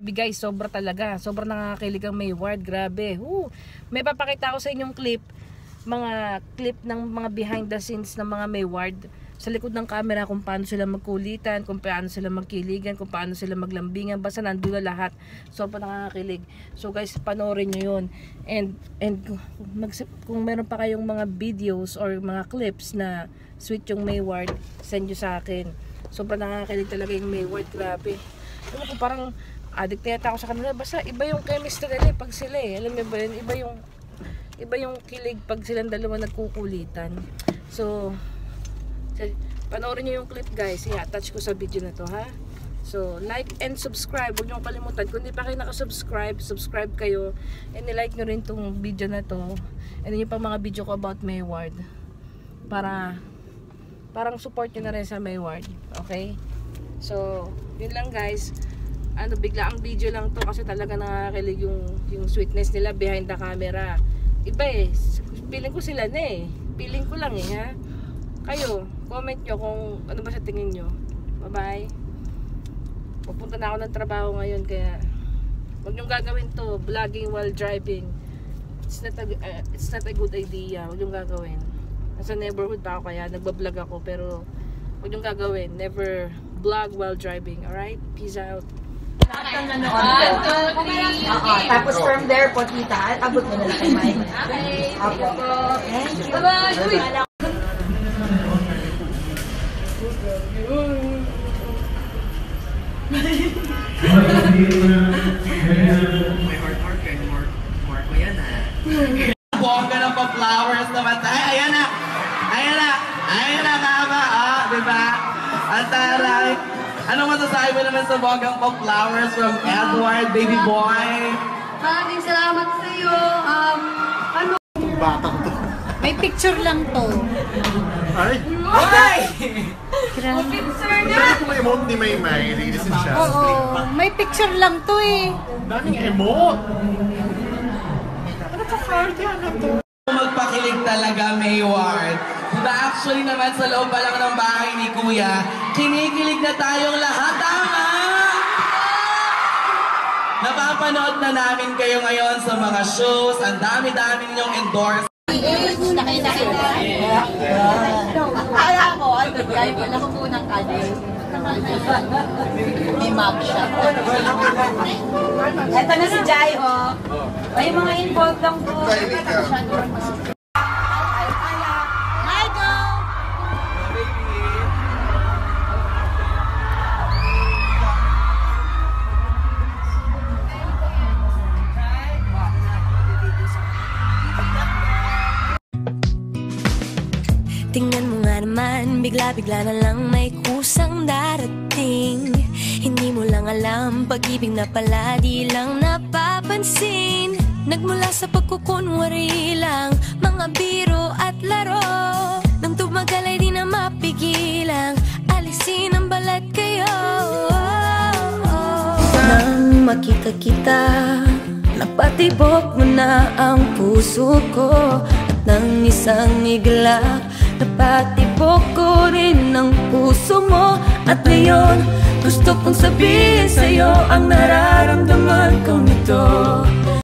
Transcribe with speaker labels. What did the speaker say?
Speaker 1: Guys, sobra talaga. Sobrang nakakakilig ang Mayward. Grabe. May papakita ako sa inyong clip. Mga clip ng mga behind the scenes ng mga Mayward. Sa likod ng camera kung paano sila magkulitan, kung paano sila magkiligan, kung paano sila maglambingan. Basta nandun na lahat. Sobrang nakakakilig. So guys, panoorin nyo yun. And kung meron pa kayong mga videos or mga clips na sweet yung Mayward, send nyo sa akin. Sobrang nakakakilig talaga yung Mayward. Grabe. Alam ko parang addict na yata ako sa kanila. Basta iba yung chemistry nila pag sila Alam mo ba yun? Iba yung kilig pag silang dalawa nagkukulitan. So panoorin nyo yung clip guys. I-attach ko sa video na to ha. So like and subscribe. Huwag nyo kalimutan. Kung di pa kayo nakasubscribe, subscribe kayo. And i-like nyo rin tong video na to. And yung pang mga video ko about Mayward. Parang support nyo na rin sa Mayward. Okay? So yun lang guys. Bigla ang video lang to kasi talaga nakakakilig yung sweetness nila behind the camera. Iba feeling ko sila na feeling ko lang ha. Kayo, comment nyo kung ano ba sa tingin nyo. Bye bye. Pupunta na ako ng trabaho ngayon kaya huwag nyong gagawin to, vlogging while driving. It's not a good idea. Huwag nyong gagawin. Nasa neighborhood pa ako kaya nagbablog ako pero huwag nyong gagawin. Never vlog while driving. Alright? Peace out.
Speaker 2: Tapos from there po, tita, abot mo na lang kay Mike. Apo. Bye-bye!
Speaker 3: May heart kay Mark mo yan bongga ng pa-flowers naman tayo. Ayan na kama. Diba? Ang taray. Anong masasabi mo naman sa bonggang pa-flowers from Edward, baby boy?
Speaker 4: Maraming salamat sa iyo.
Speaker 5: Batang to.
Speaker 4: May picture lang to.
Speaker 5: Ay!
Speaker 4: Grabe.
Speaker 5: Dahil kung may emote ni Maymay, lilisin siya.
Speaker 4: Oo, may picture lang to
Speaker 5: Daming emote! Ano ka party? Ano to?
Speaker 3: Magpakilig talaga, Mayward. Diba actually naman sa loob pa lang ng bahay ni Kuya, kinikilig na tayong lahat. Tama! Napapanood na namin kayo ngayon sa mga shows. Ang dami-dami ninyong endorse.
Speaker 4: Akala ko, guys, wala ko munang kanin. May mugshot.
Speaker 2: Ito na si Jai, May mga involved lang po.
Speaker 6: Tingnan mo nga naman, bigla-bigla na lang may kusang darating. Hindi mo lang alam, pag-ibig na pala di lang napapansin. Nagmula sa pagkukunwari lang, mga biro at laro. Nang tumagal ay di na mapigilang, alisin ang balat kayo. Nang makita kita, napatibok mo na ang puso ko. At nang isang iglap, napatibok ko rin ang puso mo. At ngayon, gusto kong sabihin sa'yo ang nararamdaman ko nito.